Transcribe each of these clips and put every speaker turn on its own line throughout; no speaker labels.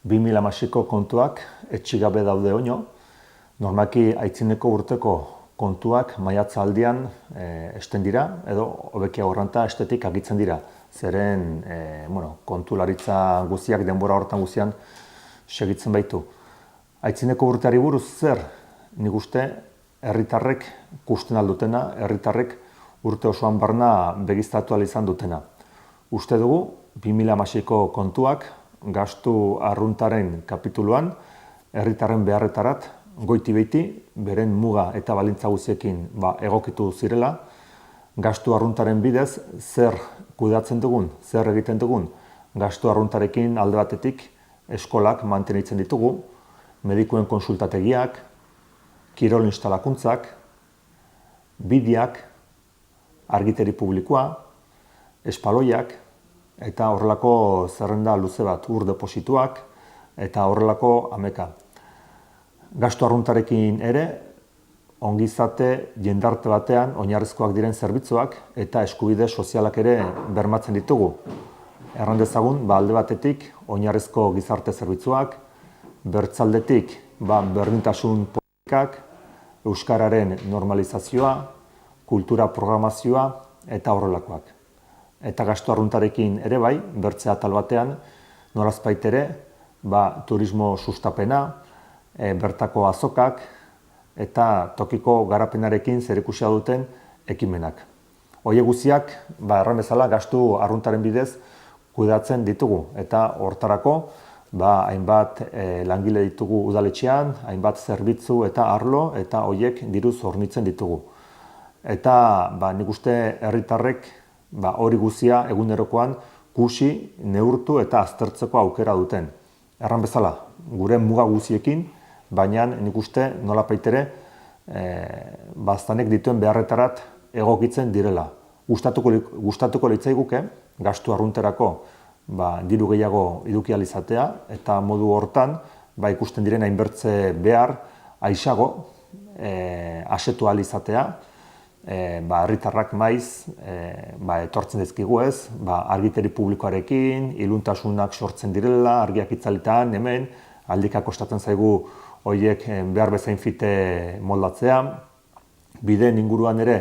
2016ko kontuak etxigabe daude oino. Normalki aitzineko urteko kontuak maiatza aldian esten dira, edo hobekia horranta estetik agitzen dira. Zeren kontularitza guziak denbora horretan guzian segitzen baitu. Aitzineko urteari buruz zer, nik uste herritarrek kusten aldutena, herritarrek urte osoan barna begiztatu izan dutena. Uste dugu, 2016ko kontuak gastu arruntaren kapituluan herritarren beharretarat goiti beiti beren muga eta balintza guziekin egokitu zirela, gastu arruntaren bidez zer kudeatzen dugun, zer egiten dugun, gastu arruntarekin alde batetik eskolak mantenitzen ditugu, medikuen konsultategiak, kirol instalakuntzak, bideak, argiteri publikoa, espaloiak, eta horrelako zerrenda luze bat, ur deposituak, eta horrelako ameka. Gastu arruntarekin ere, ongizate jendarte batean oinarrizkoak diren zerbitzuak eta eskubide sozialak ere bermatzen ditugu. Erran dezagun, alde batetik oinarrizko gizarte zerbitzuak, bertzaldetik berdintasun politikak, euskararen normalizazioa, kultura programazioa eta horrelakoak. Eta gastu arruntarekin ere bai, bertze atal batean, norazbait ere, turismo sustapena, bertako azokak eta tokiko garapenarekin zerikusia duten ekimenak. Horiek guztiak, erran bezala, gastu arruntaren bidez kudeatzen ditugu. Eta hortarako, hainbat langile ditugu udaletxean, hainbat zerbitzu eta arlo, eta horiek diruz hornitzen ditugu. Eta nik uste herritarrek hori guzia egunerokoan kusi, neurtu eta aztertzeko aukera duten. Erran bezala, gure muga guziekin, baina nik uste nolapait ere baztanek dituen beharretarat egokitzen direla. Gustatuko litzaiguke, gastu arrunterako diru gehiago eduki ahal izatea, eta modu hortan ikusten diren hainbertze behar aisago asetu ahal izatea, herritarrak maiz etortzen dizkigu ez, argiteri publikoarekin, iluntasunak sortzen direla, argiak itzalitan, hemen, aldika kostatzen zaigu horiek behar bezain fite moldatzea. Bideen inguruan ere,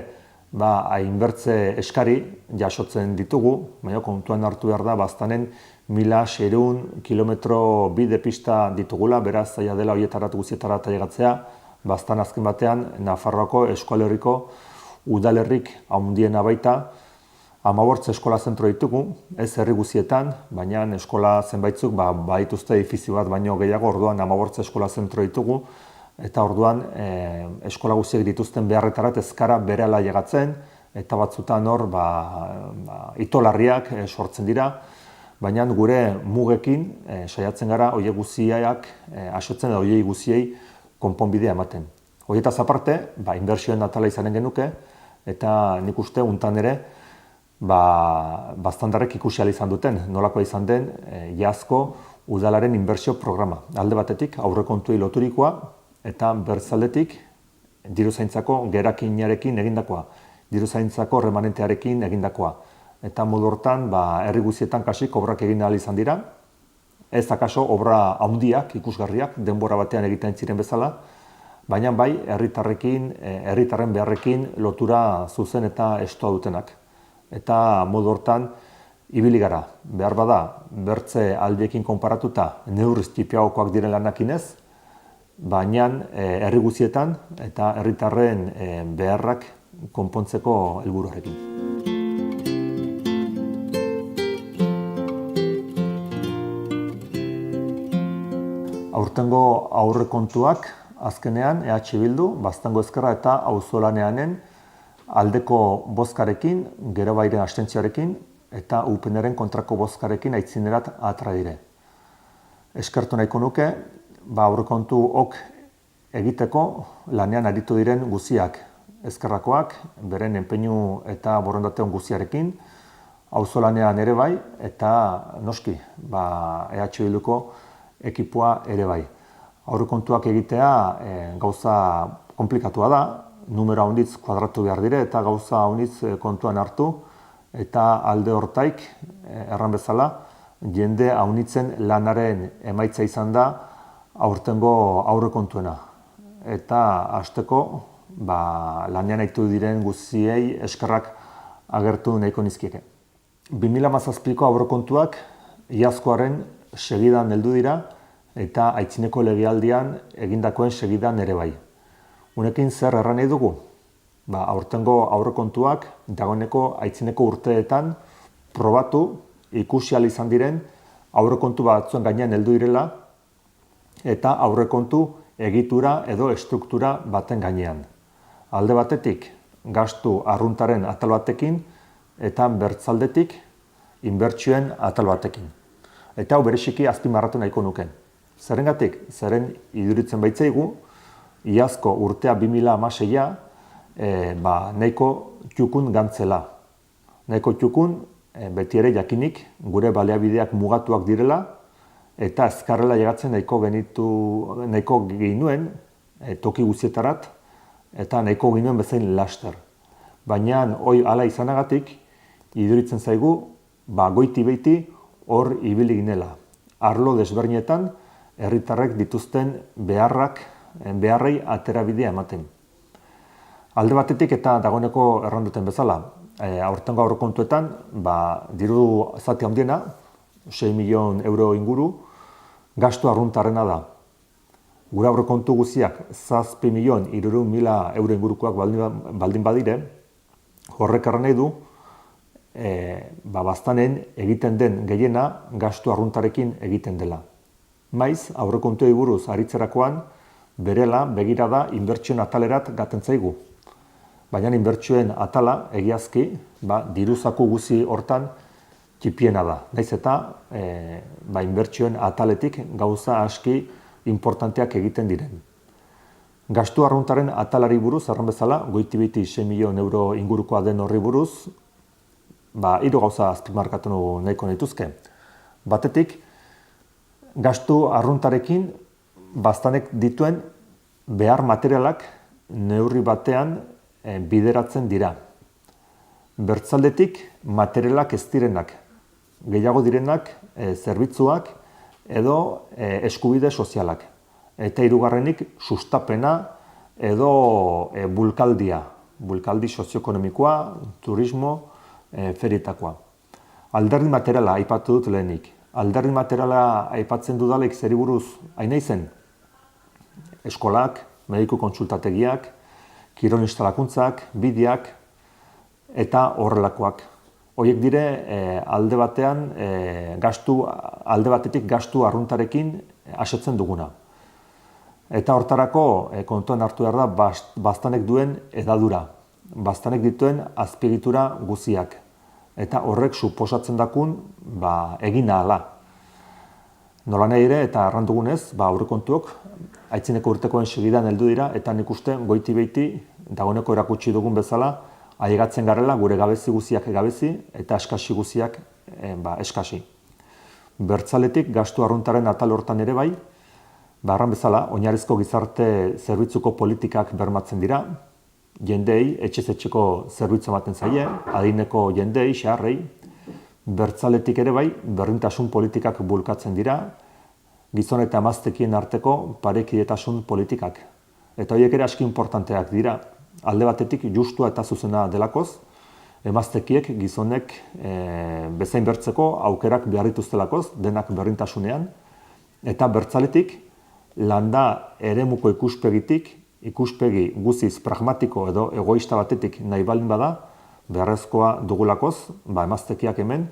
hainbertze eskari jasotzen ditugu, baina kontuan hartu behar da, baztanen 1600 kilometro bide pista ditugula, beraz zaila dela horietarat guzietarat ailegatzea, baztan azken batean, Nafarroako eskualerriko udalerrik handiena baita, 15 eskola zentro ditugu, ez herri guzietan, baina eskola zenbaitzuk badituzte edifizio bat baino gehiago, orduan 15 eskola zentro ditugu, eta orduan eskola guztiek dituzten beharretarat ez gara berehala ailegatzen, eta batzutan hor itolarriak sortzen dira, baina gure mugekin saiatzen gara horiek guztiak asotzen edo horiek guztiei konponbidea ematen. Horietaz aparte, inbertsioen atala izanen genuke, eta nik uste untan ere baztandarrek ikusi ahal izan duten, nolakoa izan den iazko udalaren inbertsio programa. Alde batetik aurrekontuei loturikoa eta bertzaldetik diruzaintzako gerakinarekin egindakoa, diruzaintzako remanentearekin egindakoa. Eta modu hortan, herri guztietan kasik obrak egin ahal izan dira, ez akaso obra handiak, ikusgarriak, denbora batean egiten ziren bezala, baina herritarren beharrekin lotura zuzen eta estua dutenak. Eta modu hortan, ibili gara, behar bada, bertze aldiekin konparatuta neurriz txipiagokoak diren lanakin ez, baina herri guztietan eta herritarren beharrak konpontzeko helburuarekin. Aurtengo aurrekontuak azkenean EH Bildu, Baztango Ezkerra eta Auzolaneanen aldeko bozkarekin, gero bairen abstentzioarekin eta UPNren kontrako bozkarekin aitzinerat atra dire. Eskertu nahiko nuke, aurrekontu ok egiteko lanean aritu diren guziak, ezkerrakoak, beren enpeinu eta borondateon guziarekin, auzolanean ere bai, eta noski, EH Bilduko ekipoa ere bai. Aurrekontuak egitea gauza komplikatua da, numero handitz kuadratu behar dire eta gauza handitz kontuan hartu, eta alde hortaik, erran bezala, jende haunitzen lanaren emaitza izan da aurtengo aurrekontuena. Eta hasteko lanean aritu diren guztiei eskerrak agertu nahiko nizkieke. 2017ko aurrekontuak iazkoaren segidan heldu dira eta aitzineko legealdian egindakoen segidan ere bai. Unekin zer erran nahi dugu? Aurtengo aurrekontuak dagoeneko aitzineko urteetan probatu ikusi ahal izan diren aurrekontu batzuen gainean heldu direla eta aurrekontu egitura edo estruktura baten gainean. Alde batetik gastu arruntaren atal batekin eta bertzaldetik inbertsioen atal batekin. Eta hau bereziki azpimarratu nahiko nuke. Zerrengatik, zeren iduritzen baitzaigu, iazko urtea 2016a nahiko txukun gantzela. Nahiko txukun beti ere jakinik gure baliabideak mugatuak direla eta azkarrela llegatzen nahiko ginuen toki guztietarat eta nahiko ginuen bezain laster. Baina hoi hala izanagatik iduritzen zaigu goiti beiti hor ibili ginela. Arlo desberdinetan herritarrek dituzten beharrei aterabidea ematen. Alde batetik eta dagoeneko erranduten bezala, aurtengo aurrekontuetan diru zati handiena, 6 milion euro inguru, gastu arruntarrena da. Gure aurrekontu guztiak 7.300.000 euro ingurukoak baldin badire, horrek erran nahi du, baztanen egiten den gehiena gastu arruntarekin egiten dela. Maiz, aurrekontuei buruz aritzerakoan, berela begirada inbertsioen atalerat gaten zaigu. Baina inbertsioen atala egiazki, diru zaku guzi hortan txipiena da. Naiz eta inbertsioen ataletik gauza aski importanteak egiten diren. Gastu arruntaren atalari buruz, erran bezala, goiti-biti 6 milion euro ingurukoa den horri buruz, hiru gauza azpimarkatu nahiko nituzke. Batetik, gastu arruntarekin baztanek dituen behar materialak neurri batean bideratzen dira. Bertzaldetik materialak ez direnak, gehiago direnak zerbitzuak edo eskubide sozialak. Eta hirugarrenik sustapena edo bulkaldi sozioekonomikoa, turismo, ferietakoa. Alderdi materiala aipatu dut lehenik. Alderdi materiala aipatzen dudalek zeri buruz hain naizen? Eskolak, mediku kontsultategiak, kirol instalakuntzak, bideak eta horrelakoak. Horiek dire alde batetik gastu arruntarekin asetzen duguna. Eta hortarako kontuan hartu behar da baztanek duen edadura, baztanek dituen azpiegitura guziak. Eta horrek suposatzen dakun egin ahala. Nola nahi ere eta errandugunez, aurrekontuok aitzineko urtekoen segidan heldu dira eta nik uste goiti beiti dagoeneko erakutsi dugun bezala ailegatzen garela gure gabezi guziak gabezi eta eskasi guziak eskasi. Bertzaletik gastu arruntaren atal hortan ere bai, erran bezala oinarrizko gizarte zerbitzuko politikak bermatzen dira, jendei etxez-etxeko zerbitzu ematen zaie, adineko jendei, xaharrei, bertzaletik ere bai, berdintasun politikak bulkatzen dira, gizon eta emaztekien arteko parekidetasun politikak. Eta horiek ere aski importanteak dira. Alde batetik justua eta zuzena delakoz, emaztekiek gizonek bezain bertzeko aukerak behar dituztelakoz, denak berdintasunean, eta bertzaletik landa eremuko ikuspegi guziz pragmatiko edo egoista batetik nahi baldin bada, beharrezkoa dugulakoz, emaztekiak hemen,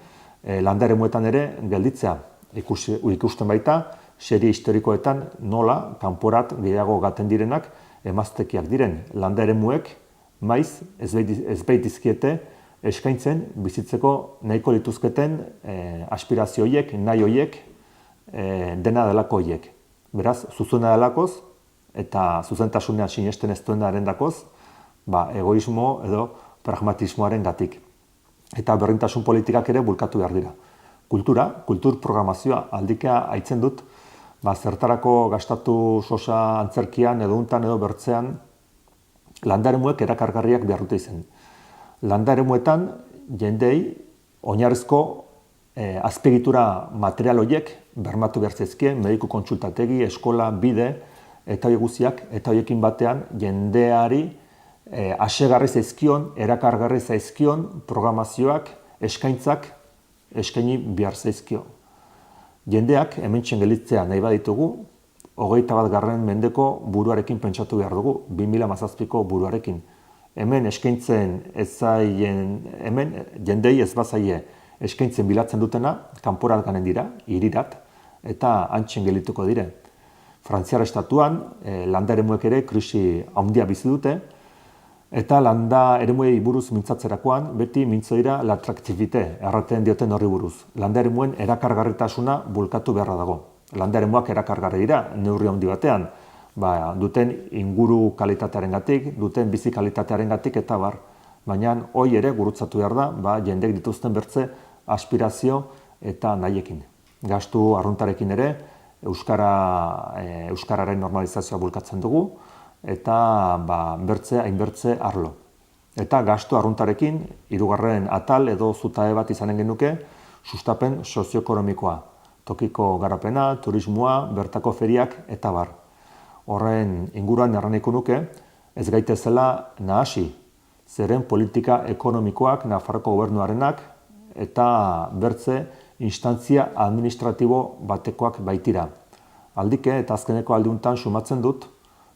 landa eremuetan ere gelditzea. Ikusten baita, serie historikoetan nola, kanporat gehiago gaten direnak, emaztekiak diren. Landa eremuek, maiz, ez baitizkiete eskaintzen bizitzeko nahiko lituzketen aspirazio horiek, nahi horiek, dena delako horiek. Beraz, zuzena delakoz, eta zuzentasunean sinesten ez duenaren dakoz, egoismo edo pragmatismoaren gatik. Eta berdintasun politikak ere bulkatu behar dira. Kultur programazioa aldikea aitzen dut, zertarako gastatu sosa antzerkian edo untan edo bertzean landa eremuek erakargarriak behar dute izen. Landa eremuetan jendei oinarrizko azpiegitura material horiek bermatu behar zaizkie, mediku kontsultategi, eskola, bide, eta horiek guztiak, eta horiekin batean jendeari asegarri zaizkion, erakargarri zaizkion programazioak, eskaintzak eskaini behar zaizkio. Jendeak hementxen gelditzea nahi baditugu, 21. mendeko buruarekin pentsatu behar dugu, 2017ko buruarekin. Hemen eskaintzen hemen jendei ez bazaie eskaintzen bilatzen dutena, kanporat ganen dira, hirirat, eta antxen geldituko dire. Frantziar estatuan, landa eremuek ere krisi handia bizi dute, eta landa eremuei buruz mintzatzerakoan, beti mintzo dira l'attraktivite, erraten dioten horri buruz. Landa eremuen erakargarritasuna bulkatu beharra dago. Landa eremuak erakargarri dira, neurri handi batean, duten inguru kalitatearengatik, duten bizi kalitatearengatik eta bar. Baina hoi ere gurutzatu behar da, jendek dituzten bertze aspirazio eta nahiekin. Gastu arruntarekin ere, euskararen normalizazioa bulkatzen dugu, eta hainbertze arlo. Eta gastu arruntarekin, 3. atal edo zutabe bat izanen genuke, sustapen sozioekonomikoa. Tokiko garapena, turismoa, bertako feriak eta bar. Horren inguruan erraniko nuke, ez gaitezela nahasi, zeren politika ekonomikoak, Nafarroko gobernuarenak, eta bertze instantzia administratibo batekoak baitira. Aldike eta azkeneko aldiuntan sumatzen dut,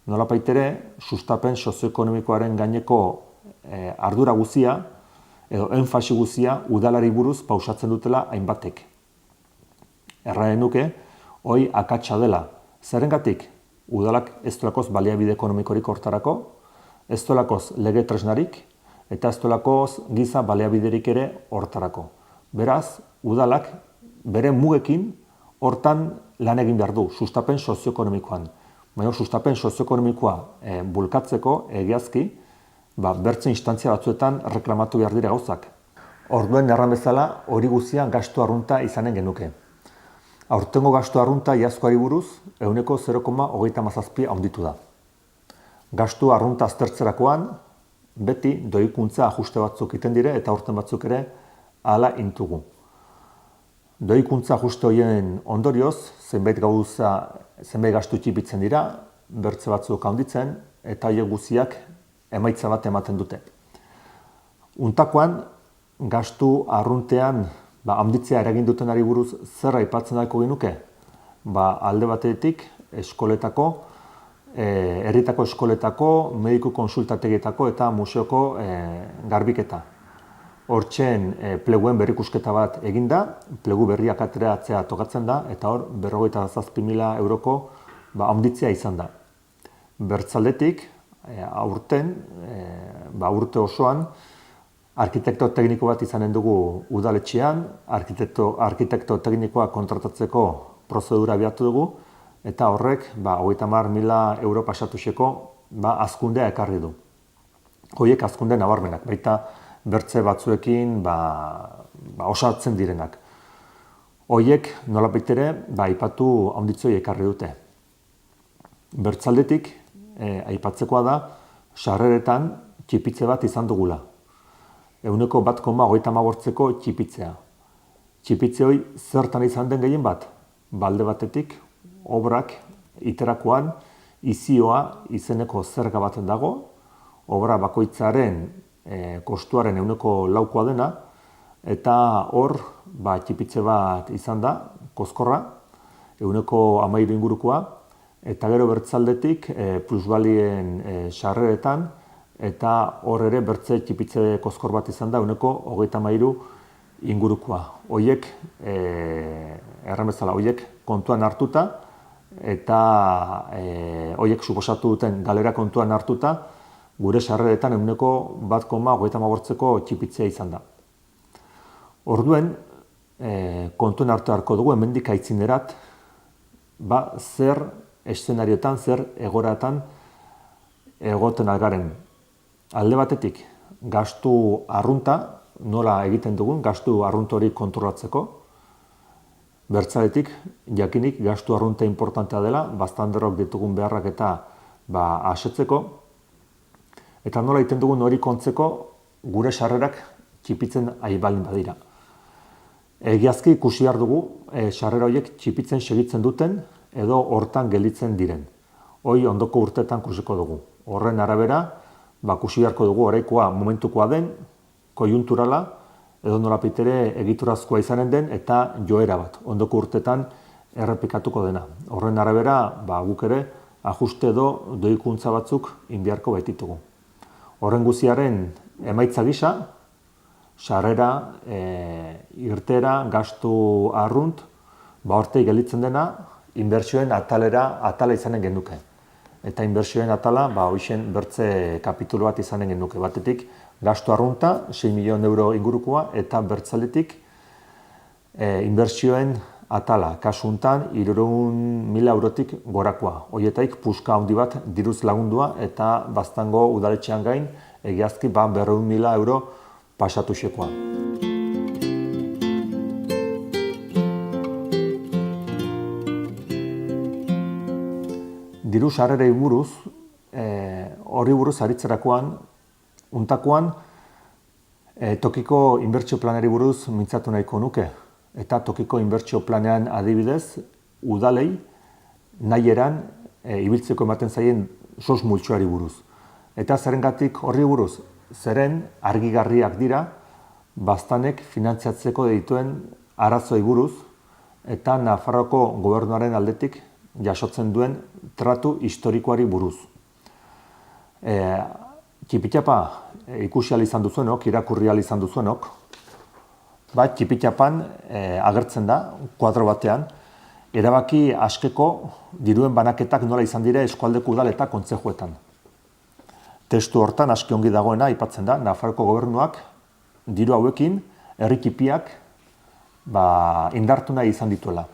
nolapait ere, sustapen sozioekonomikoaren gaineko ardura guzia, edo enfasi guzia, udalari buruz pausatzen dutela hainbatek. Erranen nuke, hoi akatsa dela. Zerrengatik, udalak ez dolakoz baliabide ekonomikorik hortarako, ez dolakoz lege tresnarik, eta ez dolakoz giza baliabiderik ere hortarako. Beraz, udalak bere mugekin hortan lan egin behar du, sustapen sozioekonomikoan. Baina sustapen sozioekonomikoa bulkatzeko egiazki, bertze instantzia batzuetan reklamatu behar dira gauzak. Orduen erran bezala, hori guzia gastu arrunta izanen genuke. Aurtengo gastu arrunta iazkoari buruz, 0,37 handitu da. Gastu arrunta aztertzerakoan, beti doikuntza ajuste batzuk iten dire eta aurten batzuk ere hala intugu. Doikuntza ajuste horien ondorioz, zenbait gastu txipitzen dira, bertze batzuk handitzen, eta horiek guztiak emaitza bat ematen dute. Untakoan, gastu arruntean handitzea eragin dutenari buruz zer aipatzen dago genuke? Alde batetik, eskoletako, herritako eskoletako, mediku konsultategietako eta museoko garbiketa. Hortxen pleguen berrikusketa bat eginda, plegu berriak ateratzea tokatzen da, eta hor 57.000 euroko handitzea izan da. Bertzaldetik, aurten, urte osoan, arkitekto tekniko bat izanen dugu udaletxean, arkitekto teknikoa kontratatzeko prozedura abiatu dugu, eta horrek 30.000 euro pasatuxeko hazkundea ekarri du. Horiek hazkunde nabarmenak, baita bertze batzuekin osatzen direnak. Horiek nolabait ere aipatu handitzoi ekarri dute. Bertzaldetik aipatzekoa da sarreretan txipitze bat izan dugula. 1,38ko txipitzea. Txipitze hori zertan izan den gehien bat? Alde batetik, obrak iterakoan izioa izeneko zerga bat dago, obra bakoitzaren kostuaren 4%koa dena, eta hor txipitze bat izan da, kozkorra, 13% ingurukoa, eta gero bertzaldetik plusbalien sarreretan, eta hor ere bertze txipitze kozkor bat izan da 33% ingurukoa. Horiek, erran bezala, horiek kontuan hartuta, eta horiek suposatu duten galera kontuan hartuta, gure sarreretan 1,38ko txipitzea izan da. Orduen, kontuan hartu harko dugu, hemendik aitzinerat, zer eszenarioetan, zer egoratan egoten algaren. Alde batetik, gastu arrunta, nola egiten dugun, gastu arrunta hori kontrolatzeko. Bertzaletik, jakinik, gastu arrunta importantea dela, baztanderok ditugun beharrak eta asetzeko. Eta nola egiten dugun hori kontzeko, gure sarrerak txipitzen ari balin badira. Egiazki ikusi behar dugu sarrera horiek txipitzen segitzen duten edo hortan gelditzen diren. Hoi ondoko urteetan ikusiko dugu. Horren arabera, ikusi beharko dugu oraikoa momentukoa den, konjunturala, edo nolapitere egiturazkoa izanen den eta joera bat, ondoko urteetan errepikatuko dena. Horren arabera, guk ere, ajuste edo doikuntza batzuk inbiarko baititugu. Horren guziaren emaitza gisa, sarrera, irtera, gastu arrunt, hortei gelditzen dena, inbertsioen atala izanen genuke. Eta inbertsioen atala, hoixen bertze kapitulu bat izanen genuke. Batetik, gastu arrunta, 6 milion euro ingurukoa, eta bertzaletik inbertsioen atala, kasu hontan 300.000 eurotik gorakoa. Horietaik puska handi bat diruz lagundua eta Baztango udaletxean gain egiazki 200.000 euro pasatu xekoa. Diru sarrerei buruz, horri buruz aritzerakoan, untakoan, tokiko inbertsio planari buruz mintzatu nahiko nuke. Eta tokiko inbertsio planean adibidez, udalei nahi eran ibiltzeko ematen zaien sos multzoari buruz. Eta zerengatik horri buruz, zeren argigarriak dira, Baztanek finantziatzeko dituen arazoei buruz, eta Nafarroako gobernuaren aldetik jasotzen duen tratu historikoari buruz. Txipitxapa ikusi ahal izan duzuenok, irakurri ahal izan duzuenok, txipitxapan agertzen da, kuadro batean, erabaki askeko diruen banaketak nola izan dira eskualdeko udal eta kontzejuetan. Testu hortan aski ongi dagoena aipatzen da, Nafarroko gobernuak diru hauekin herri txipiak indartu nahi izan dituela.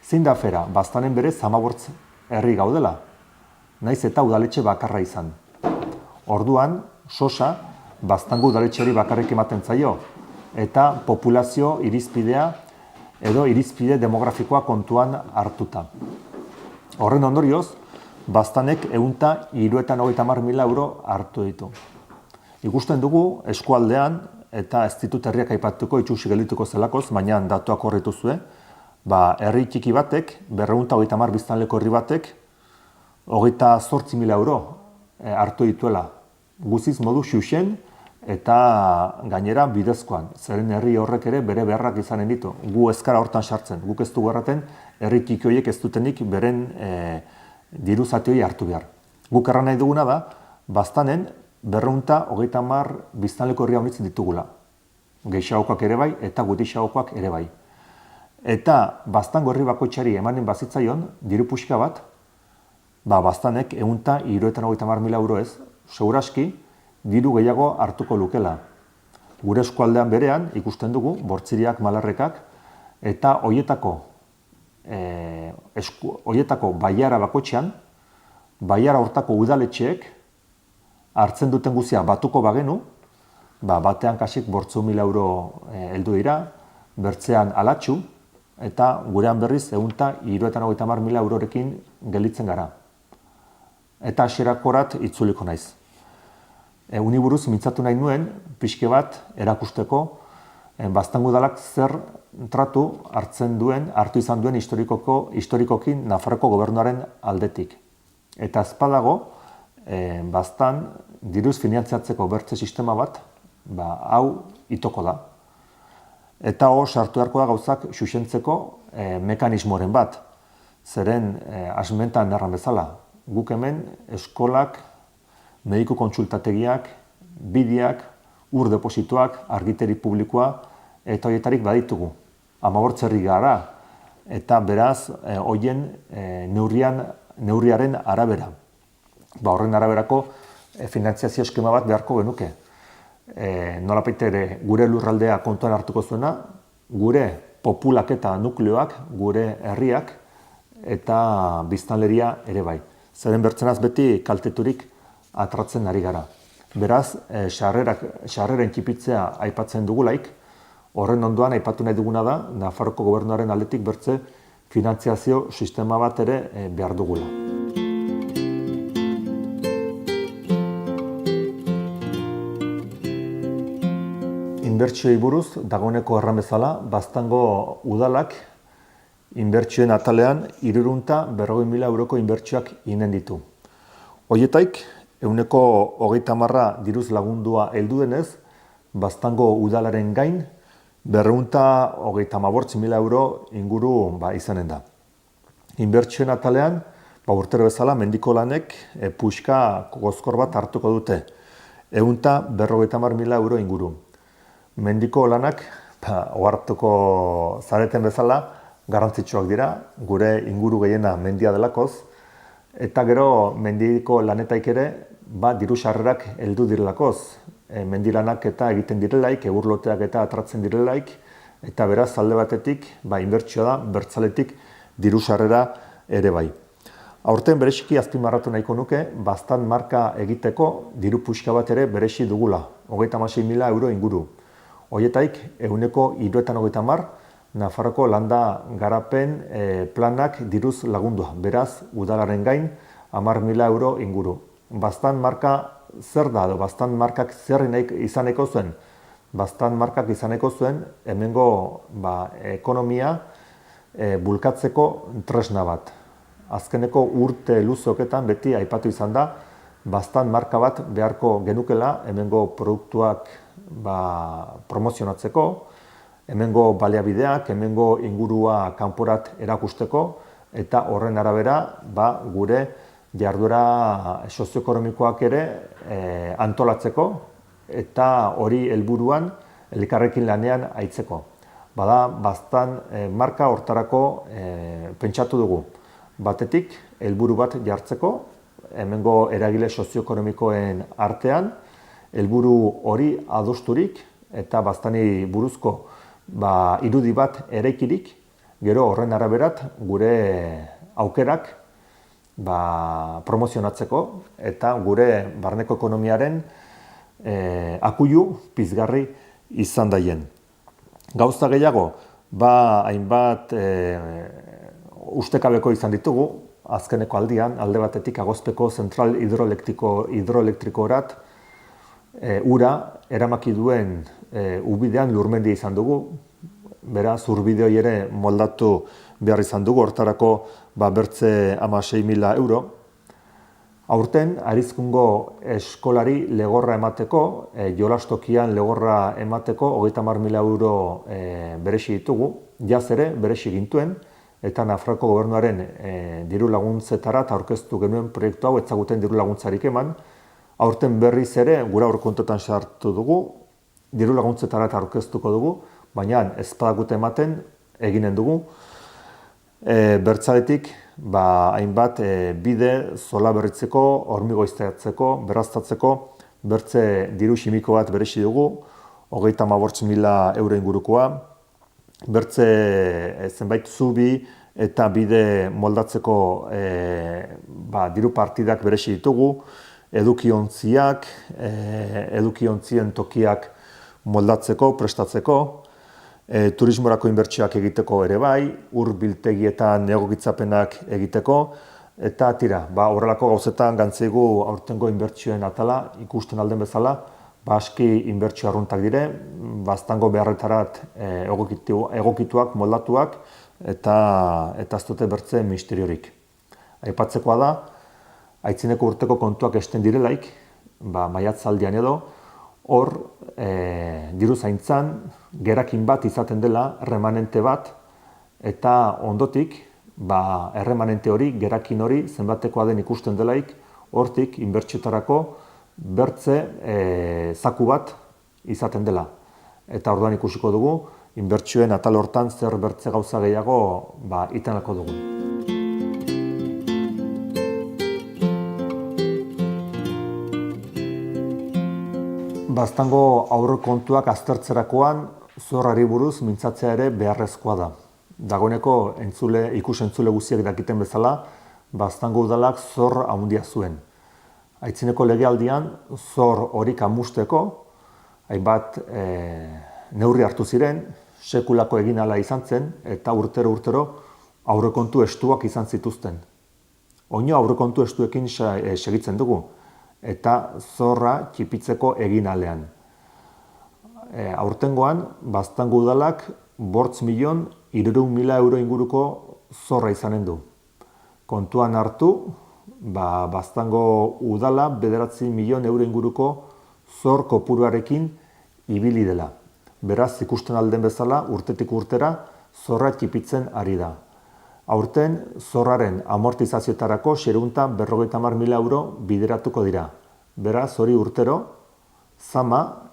Zein da afera, Baztanen berez 15 herri gaudela, naiz eta udaletxe bakarra izan. Orduan, sosa, Baztango udaletxeari bakarrik ematen zaio, eta populazio irizpidea edo irizpide demografikoa kontuan hartuta. Horren ondorioz, Baztanek 150.000 euro hartu ditu. Ikusten dugu eskualdean, eta ez ditut herriak aipatuko itxusi geldituko zelakoz, baina datuak horretu zuen, herri txiki batek, 250 biztanleko herri batek, 28.000 euro hartu dituela. Guziz modu xuxen eta gainera bidezkoan. Zeren herri horrek ere bere beharrak izanen ditu. Gu ez gara hortan sartzen. Guk ez dugu erraten herri txiki horiek ez dutenik beren diru zati hori hartu behar. Guk erran nahi duguna da, Baztanen 230 biztanleko herria honitzen ditugula. Gehixagokoak ere bai eta gutixagokoak ere bai. Eta Baztango herri bakoitzari emanen bazitzaion, diru puxka bat, Baztanek 150.000 euro ez, seguraski, diru gehiago hartuko lukela. Gure eskualdean berean ikusten dugu, bortziriak, malarrekak, eta hoietako baiara bakoitzean, baiara hortako udaletxeek hartzen duten guzia batuko bagenu, batean kasik 800.000 euro heldu dira, bertzean alatxu, eta gurean berriz 150.000 eurorekin gelditzen gara. Eta hasierakorat itzuliko naiz. Uni buruz mintzatu nahi nuen, pixke bat erakusteko, Baztango udalak zer tratu hartu izan duen historikokin Nafarroko gobernuaren aldetik. Eta ezpadago, Baztan diruz finantziatzeko bertze sistema bat, hau itoko da. Eta hor sartu beharko da gauzak xuxentzeko mekanismoren bat. Zeren asmentan erran bezala, guk hemen eskolak, mediku kontsultategiak, bideak, ur depositoak, argiteri publikoa, eta horietarik baditugu. 15 herri gara, eta beraz, horien neurriaren arabera. Horren araberako finantziazio eskema bat beharko genuke. Nolapait ere gure lurraldea kontuan hartuko zuena, gure populak eta nukleoak, gure herriak, eta biztanleria ere bai. Zeren bertzenaz beti kalteturik atratzen ari gara. Beraz, sarreren txipitzea aipatzen dugulaik, horren ondoan aipatu nahi duguna da, Nafarroko gobernuaren aldetik bertze finantziazio sistema bat ere behar dugula. inbertsioei buruz, dagoeneko erran bezala, Baztango udalak inbertsioen atalean 340.000 euroko inbertsioak inen ditu. Horietaik, 30% diruz lagundua heldu denez, Baztango udalaren gain 238.000 euro inguru izanen da. Inbertsioen atalean, urtero bezala, mendiko lanek puxka gozkor bat hartuko dute. 150.000 euro inguru. Mendiko lanak, ohartuko zareten bezala, garrantzitsuak dira, gure inguru gehiena mendia delakoz, eta gero mendiko lanetaik ere, diru sarrerak heldu direlakoz. Mendilanak eta egiten direlaik, egurloteak eta atratzen direlaik, eta beraz alde batetik, inbertsioa da, bertzaletik diru sarrera ere bai. Aurten bereziki azpimarratu nahiko nuke, Baztan marka egiteko diru puxka bat ere berezi dugula, 36.000 euro inguru. Horietaik, 330.000 Nafarroko landa garapen planak diruz lagundua, beraz, udalaren gain 10.000 euro inguru. Baztan marka zer da, Baztan markak zer izaneko zuen? Baztan markak izaneko zuen, hemengo ekonomia bulkatzeko tresna bat. Azkeneko urte luzoketan beti aipatu izan da, Baztan marka bat beharko genukela hemengo produktuak promozionatzeko, hemengo baliabideak, hemengo ingurua kanporat erakusteko, eta horren arabera gure jarduera sozioekonomikoak ere antolatzeko, eta hori helburuan elkarrekin lanean aitzeko. Bada, Baztan marka hortarako pentsatu dugu. Batetik, helburu bat jartzeko, hemengo eragile sozioekonomikoen artean, helburu hori adosturik eta Baztani buruzko irudi bat eraikirik, gero horren araberat gure aukerak promozionatzeko eta gure barneko ekonomiaren akuilu pizgarri izan daien. Gauza gehiago, hainbat ustekabeko izan ditugu, azkeneko aldian, alde batetik Agozpeko zentral hidroelektrikorat ura eramaki duen ubidean lurmendia izan dugu, beraz urbideoi ere moldatu behar izan dugu, hortarako bertze 16.000 euro. Aurten, Arizkungo eskolari legorra emateko, jolastokian legorra emateko 30.000 euro beresi ditugu, jaz ere beresi gintuen, eta Nafarroko gobernuaren diru laguntzetarat aurkeztu genuen proiektu hau etzaguten diru laguntzarik eman. Aurten berriz ere gura aurrekontuetan sartu dugu, diru laguntzetarat aurkeztuko dugu, baina ez badakute ematen eginen dugu. Bertzaletik hainbat bide zola berritzeko, hormigoiztatzeko, berraztatzeko, bertze diru ximiko bat beresi dugu, 38.000 euro ingurukoa, bertze zenbait zubi eta bide moldatzeko diru partidak beresi ditugu, edukiontziak, edukiontzien tokiak moldatzeko, prestatzeko, turismorako inbertsioak egiteko ere bai, biltegietan egokitzapenak egiteko, eta horrelako gauzetan gantzeigu aurtengo inbertsioen atala ikusten alden bezala, aski inbertsio arruntak dire, Baztango beharretarat egokituak, moldatuak, eta ez dute bertze misteriorik. Aipatzekoa da, aitzineko urteko kontuak esten direlaik, maiatzaldian edo, hor diru zaintzan gerakin bat izaten dela, remanente bat, eta ondotik, erremanente hori, gerakin hori, zenbatekoa den ikusten delaik, hortik inbertsioetarako bertze zaku bat izaten dela. Eta orduan ikusiko dugu, inbertsioen atal hortan zer bertze gauza gehiago itenako dugu. Baztango aurrekontuak aztertzerakoan zorrari buruz mintzatzea ere beharrezkoa da. Dagoeneko ikus-entzule guztiak dakiten bezala, Baztango udalak zor handia zuen. Aitzineko legealdian zor horik amusteko, hainbat neurri hartu ziren, sekulako egin ala izan zen, eta urtero aurrekontu estuak izan zituzten. Oino aurrekontu estuekin segitzen dugu, eta zorra txipitzeko egin alean. aurtengoan, Baztango udalak 5.300.000 euro inguruko zorra izanen du. Kontuan hartu, Baztango udala 9 milioi euro inguruko zor kopuruarekin ibili dela. Beraz, ikusten alden bezala, urtetik urtera, zorra txipitzen ari da. Aurten, zorraren amortizazioetarako 650.000 euro bideratuko dira. Beraz, hori urtero, zama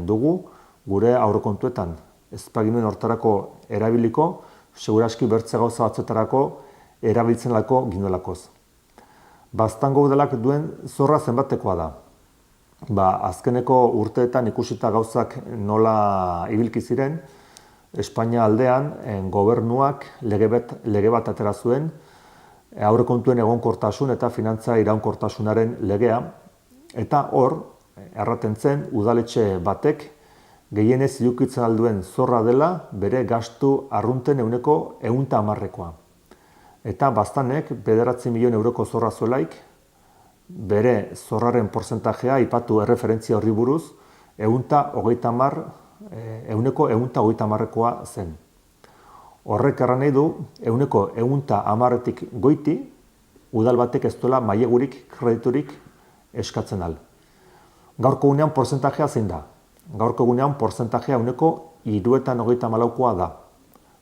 dugu gure aurrekontuetan. Ez paginuen hortarako erabiliko, seguraski bertze gauza batzuetarako erabiltzen lako ginolakoz. Baztango udalak duen zorra zenbatekoa da. Azkeneko urteetan ikusita gauzak nola ibilki ziren, Espainia aldean gobernuak lege bat atera zuen, aurrekontuen egonkortasun eta finantza iraunkortasunaren legea, eta hor, erraten zen, udaletxe batek gehienez edukitzen alduen zorra dela bere gastu arrunten 110%koa. Eta Baztanek 9 milioi euroko zorra zuelaik, bere zorraren porzentajea aipatu erreferentzia horri buruz, 130%koa zen. Horrek erran nahi du, 110%tik goiti, udal batek ez duela mailegurik, krediturik eskatzen al. Gaurko gunean porzentajea zein da. Gaurko gunean porzentajea 334%koa da.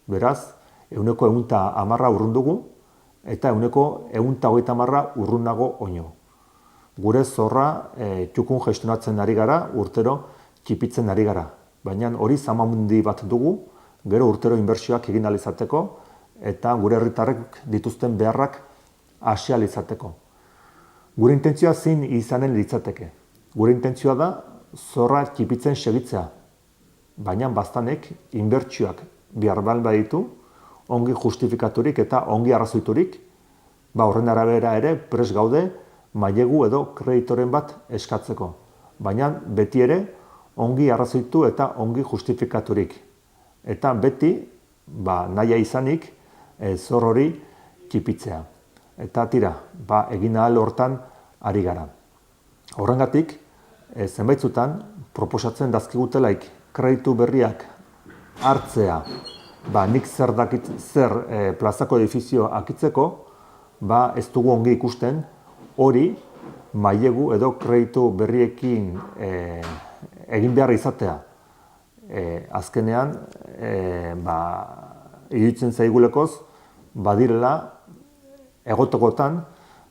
Beraz, 110% urrun dugu, eta 130% urrunago oino. Gure zorra txukun gestionatzen ari gara, urtero txipitzen ari gara. Baina hori zamamundi bat dugu, gero urtero inbertsioak egin alizateko, eta gure herritarrek dituzten beharrak hasi alizateko. Gure intentzioa zein izanen litzateke. Gure intentzioa da zorra txipitzen segitzea. Baina Baztanek inbertsioak behar baditu, ongi justifikaturik eta ongi arrazoiturik, horren arabera ere prest gaude mailegu edo kreditoren bat eskatzeko. Baina beti ere ongi arrazoitu eta ongi justifikaturik. Eta beti nahia izanik zor hori txipitzea. Eta tira, egin ahal hortan ari gara. Horrengatik, zenbaitzutan proposatzen dazkigutelaik kreditu berriak hartzea, nik zer plazako edifizio akitzeko, ez dugu ongi ikusten hori mailegu edo kreditu berriekin egin behar izatea. Azkenean, iruditzen zaigulekoz, badirela egotokotan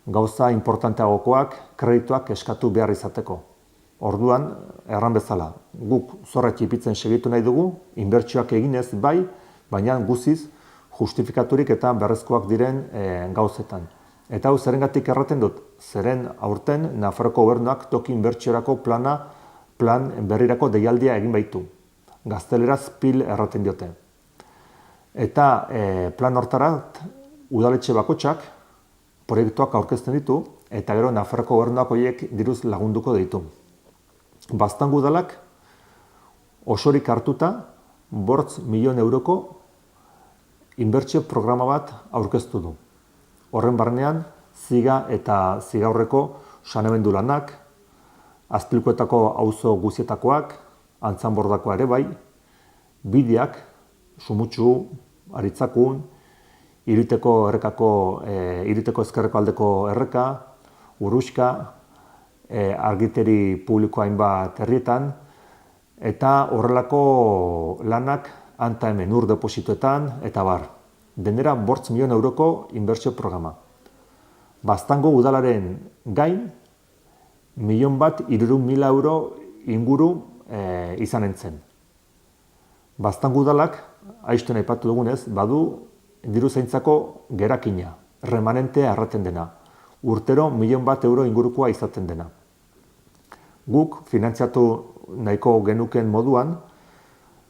gauza importanteagokoak kredituak eskatu behar izateko. Orduan, erran bezala, guk zorra txipitzen segitu nahi dugu, inbertsioak eginez bai, baina guziz justifikaturik eta beharrezkoak diren gauzetan. Eta hau zerengatik erraten dut, zeren aurten Nafarroko gobernuak toki inbertsiorako plan berrirako deialdia egin baitu. Gazteleraz PIL erraten diote. Eta plan hortarat udaletxe bakotxak proiektuak aurkezten ditu, eta gero Nafarroko gobernuak horiek diruz lagunduko ditu. Baztango udalak osorik hartuta 5 milioi euroko inbertsio programa bat aurkeztu du. Horren barnean, ziga eta zigaurreko sanemendu lanak, azpilkuetako auzo guzietakoak, antzanbordakoa ere bai, bideak, Sumutxu, Aritzakun, Iruiteko ezkerreko aldeko erreka, Uruxka, argiteri publiko hainbat herrietan, eta horrelako lanak anta hemen ur depositoetan, eta bar. Denera 5 milioi euroko inbertsio programa. Baztango udalaren gain, 1.300.000 euro inguru izanen zen. Baztango udalak, aizten aipatu dugunez, badu diru zaintzako gerakina, remanentea erraten dena. Urtero 1.000.000 euro ingurukoa izaten dena. Guk, finantziatu nahiko genuken moduan,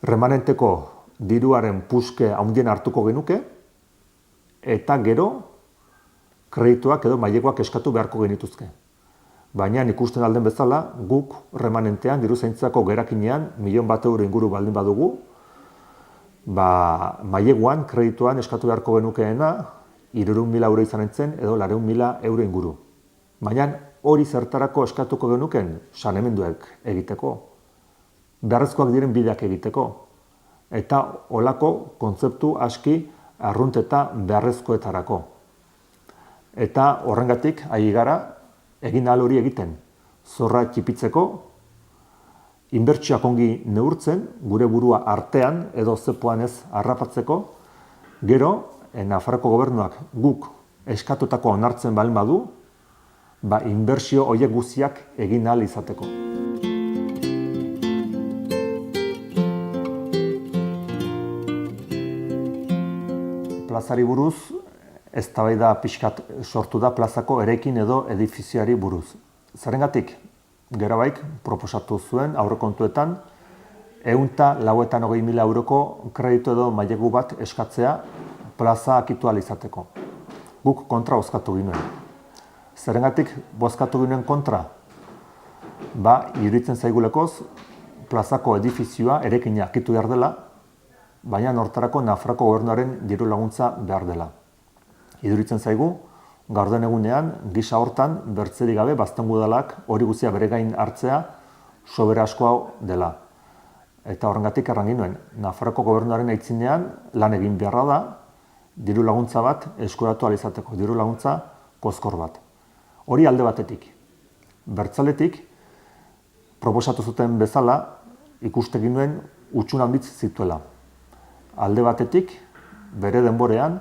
remanenteko diruaren puske handien hartuko genuke, eta gero kredituak edo maileguak eskatu beharko genituzke. Baina ikusten alden bezala, guk remanentean, diru zaintzako gerakinean, 1.000.000 euro inguru baldin badugu, maileguan, kredituan eskatu beharko genukeena, 300.000 euro izanen zen edo 400.000 euro inguru. Baina hori zertarako eskatuko genuken sanemenduek egiteko. beharrezkoak diren bideak egiteko. Eta olako kontzeptu aski arrunt eta beharrezkoetarako. Eta horrengatik ari gara egin ahal hori egiten. Zorra txipitzeko, inbertsioak ongi neurtzen, gure burua artean edo zepoan ez harrapatzeko, gero, Nafarroko gobernuak guk eskatutako onartzen baldin badu, inbertsio horiek guztiak egin ahal izateko. Plazari buruz, eztabaida pixkat sortu da plazako eraikin edo edifizioari buruz. Zerrengatik, Gerabaik proposatu zuen aurrekontuetan 150.000 euroko kreditu edo mailegu bat eskatzea plaza akitu ahal izateko. Guk kontra bozkatu ginen. Zerrengatik bozkatu ginen kontra? Iruditzen zaigulekoz, plazako edifizioa eraikina akitu behar dela, baina horretarako Nafarroko gobernuaren diru laguntza behar dela. Iruditzen zaigu, gaur den egunean, gisa hortan, bertzerik gabe, Baztango udalak hori guztia bere gain hartzea soberaskoa dela. Eta horrengatik erran ginuen, Nafarroko gobernuaren aitzinean lan egin beharra da, diru laguntza bat eskuratu ahal izateko, diru laguntza kozkor bat. Hori alde batetik. Bertzaletik, proposatu zuten bezala, ikuste ginuen utxun handitz zituela. Alde batetik, bere denborean,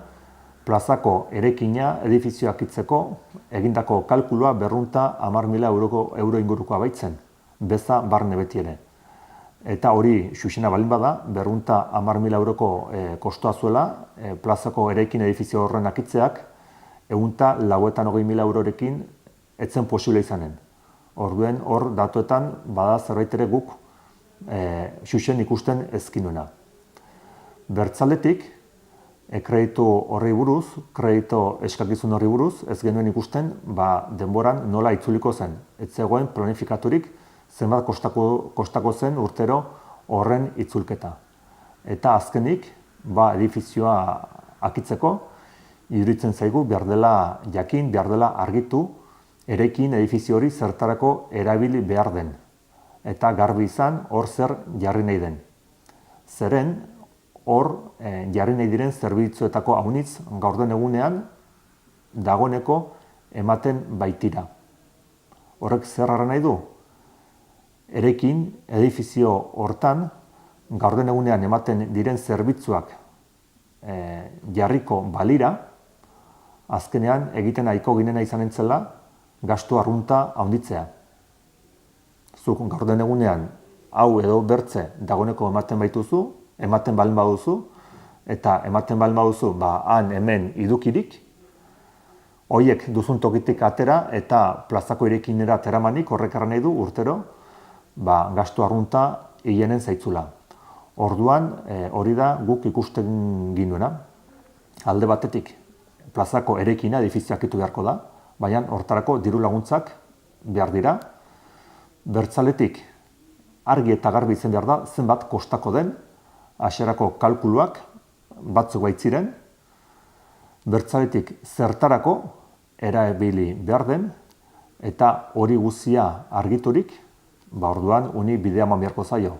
plazako eraikina edifizioak itzeko egindako kalkulua 210.000 euro ingurukoa baitzen, beza barne beti ere. Eta hori xuxena balin bada, 210.000 euroko kostoa zuela, plazako eraikin edifizio horren akitzeak, 180.000 eurorekin etzen posible izanen. Orduen hor datuetan bada zerbait ere guk xuxen ikusten ezkinuena. Bertzaletik, kreditu horri buruz, kreditu eskakizun horri buruz, ez genuen ikusten denboran nola itzuliko zen. Ez zegoen planifikaturik zenbat kostako zen urtero horren itzulketa. Eta azkenik, edifizioa akitzeko, iruditzen zaigu behar dela jakin, behar dela argitu, eraikin edifizio hori zertarako erabili behar den. Eta garbi izan hor zer jarri nahi den. Zeren, hor jarri nahi diren zerbitzuetako haunitz gaur den egunean dagoeneko ematen baitira. Horrek zer harra nahi du? Eraikin edifizio hortan gaur den egunean ematen diren zerbitzuak jarriko balira, azkenean egiten nahiko ginena izan entzela gastu arrunta handitzea. Zuk gaur den egunean hau edo bertze dagoeneko ematen baituzu, ematen baldin baduzu, eta ematen baldin baduzu han hemen idukirik, horiek duzun tokitik atera eta plazako eraikinera teramanik horrek erran nahi du urtero, gastu arrunta hilenen zaitzula. Orduan, hori da guk ikusten ginuena. Alde batetik, plazako eraikina edifizioak akitu beharko da, baina hortarako diru laguntzak behar dira. Bertzaletik, argi eta garbi izan behar da, zenbat kostako den, hasierako kalkuluak batzuk baitziren. Bertzaletik, zertarako erabili behar den, eta hori guztia argiturik, orduan uni bidea eman beharko zaio.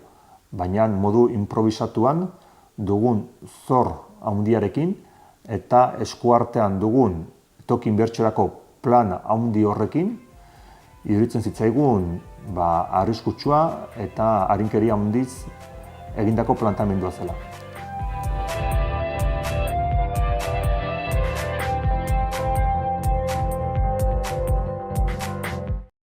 Baina modu improvisatuan dugun zor handiarekin eta eskuartean dugun toki inbertsiorako plan handi horrekin iruditzen zitzaigun arriskutsua eta arinkeria handiz egindako planteamendua zela.